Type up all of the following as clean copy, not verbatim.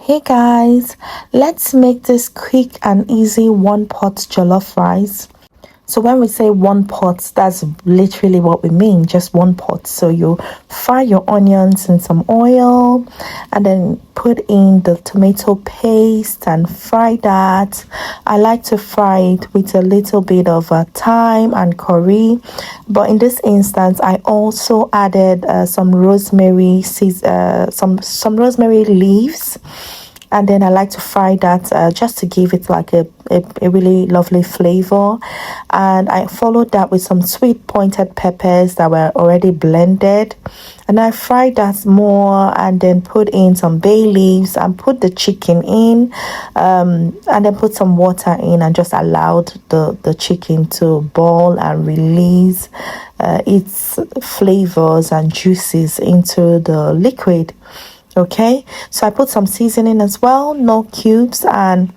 Hey guys, let's make this quick and easy one pot jollof rice. So when we say one pot, that's literally what we mean, just one pot. So you fry your onions in some oil and then put in the tomato paste and fry that. I like to fry it with a little bit of thyme and curry, but in this instance I also added some rosemary some rosemary leaves, and then I like to fry that just to give it like a really lovely flavor. And I followed that with some sweet pointed peppers that were already blended, and I fried that more and then put in some bay leaves and put the chicken in, and then put some water in and just allowed the chicken to boil and release its flavors and juices into the liquid. Okay, so I put some seasoning as well, no cubes, and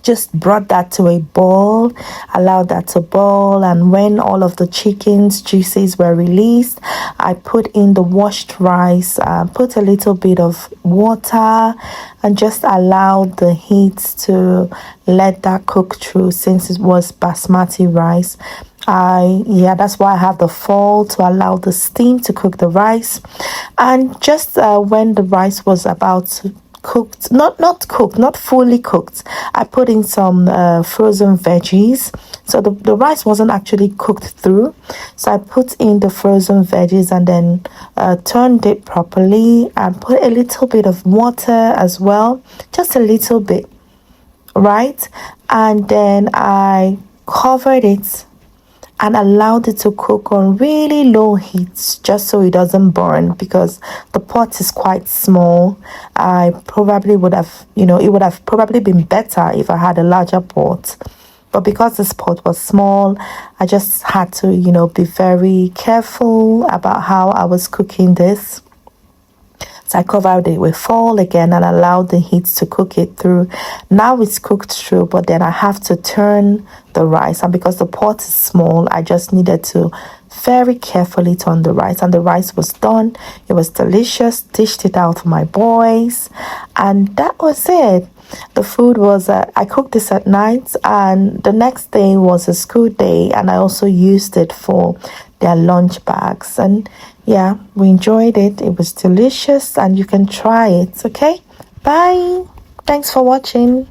just brought that to a boil, allowed that to boil. And when all of the chicken's juices were released, I put in the washed rice, put a little bit of water, and just allowed the heat to let that cook through. Since it was basmati rice, that's why I have the foil to allow the steam to cook the rice. And just when the rice was about cooked, not fully cooked, I put in some frozen veggies. So the rice wasn't actually cooked through, so I put in the frozen veggies and then turned it properly and put a little bit of water as well, just a little bit, right? And then I covered it and allowed it to cook on really low heat just so it doesn't burn, because the pot is quite small. I probably would have, it would have probably been better if I had a larger pot. But because this pot was small, I just had to, be very careful about how I was cooking this. So I covered it with foil again and allowed the heat to cook it through. Now it's cooked through, but then I have to turn the rice. And because the pot is small, I just needed to very carefully turn the rice. And the rice was done. It was delicious. Dished it out for my boys. And that was it. The food was, I cooked this at night, and the next day was a school day. And I also used it for their lunch bags. And yeah, we enjoyed it. It was delicious, and you can try it. Okay, bye. Thanks for watching.